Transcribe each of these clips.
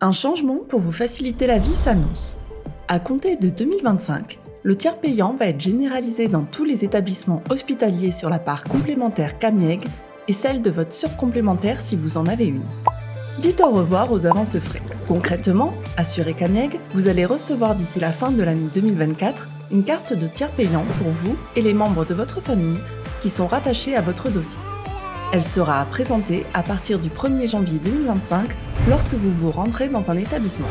Un changement pour vous faciliter la vie s'annonce. À compter de 2025, le tiers payant va être généralisé dans tous les établissements hospitaliers sur la part complémentaire CAMIEG et celle de votre surcomplémentaire si vous en avez une. Dites au revoir aux avances de frais. Concrètement, assuré CAMIEG, vous allez recevoir d'ici la fin de l'année 2024 une carte de tiers payant pour vous et les membres de votre famille qui sont rattachés à votre dossier. Elle sera présentée à partir du 1er janvier 2025 lorsque vous vous rendrez dans un établissement.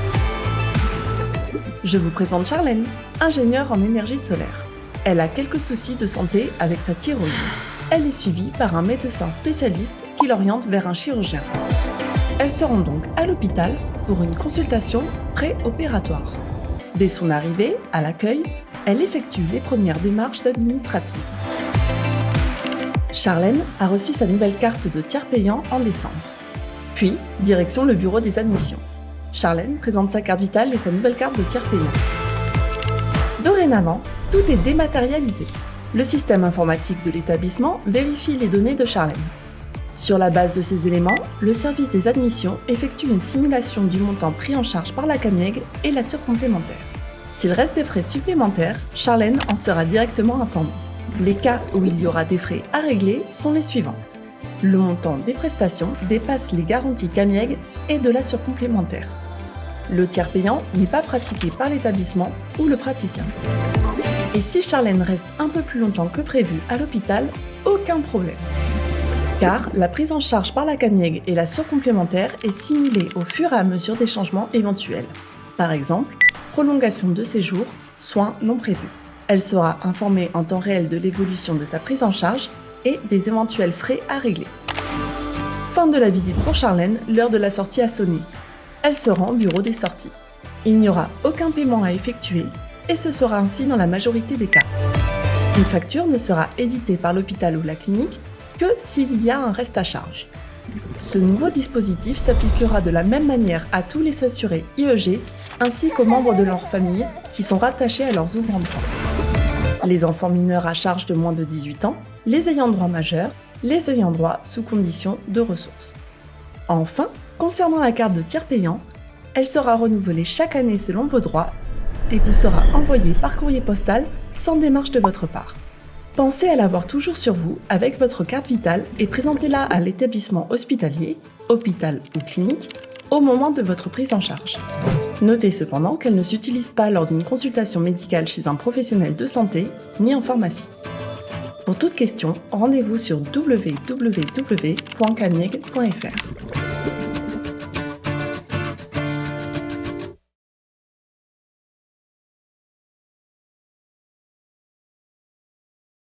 Je vous présente Charlène, ingénieure en énergie solaire. Elle a quelques soucis de santé avec sa thyroïde. Elle est suivie par un médecin spécialiste qui l'oriente vers un chirurgien. Elle se rend donc à l'hôpital pour une consultation pré-opératoire. Dès son arrivée à l'accueil, elle effectue les premières démarches administratives. Charlène a reçu sa nouvelle carte de tiers payant en décembre. Puis, direction le bureau des admissions. Charlène présente sa carte vitale et sa nouvelle carte de tiers payant. Dorénavant, tout est dématérialisé. Le système informatique de l'établissement vérifie les données de Charlène. Sur la base de ces éléments, le service des admissions effectue une simulation du montant pris en charge par la CAMIEG et la surcomplémentaire. S'il reste des frais supplémentaires, Charlène en sera directement informée. Les cas où il y aura des frais à régler sont les suivants. Le montant des prestations dépasse les garanties CAMIEG et de la surcomplémentaire. Le tiers payant n'est pas pratiqué par l'établissement ou le praticien. Et si Charlène reste un peu plus longtemps que prévu à l'hôpital, aucun problème. Car la prise en charge par la CAMIEG et la surcomplémentaire est simulée au fur et à mesure des changements éventuels. Par exemple, prolongation de séjour, soins non prévus. Elle sera informée en temps réel de l'évolution de sa prise en charge et des éventuels frais à régler. Fin de la visite pour Charlène, l'heure de la sortie a sonné. Elle se rend au bureau des sorties. Il n'y aura aucun paiement à effectuer et ce sera ainsi dans la majorité des cas. Une facture ne sera éditée par l'hôpital ou la clinique que s'il y a un reste à charge. Ce nouveau dispositif s'appliquera de la même manière à tous les assurés IEG ainsi qu'aux membres de leur famille qui sont rattachés à leurs ouvrants droit. Les enfants mineurs à charge de moins de 18 ans, les ayants droit majeurs, les ayants droit sous condition de ressources. Enfin, concernant la carte de tiers payant, elle sera renouvelée chaque année selon vos droits et vous sera envoyée par courrier postal sans démarche de votre part. Pensez à l'avoir toujours sur vous avec votre carte vitale et présentez-la à l'établissement hospitalier, hôpital ou clinique au moment de votre prise en charge. Notez cependant qu'elle ne s'utilise pas lors d'une consultation médicale chez un professionnel de santé ni en pharmacie. Pour toute question, rendez-vous sur www.camieg.fr.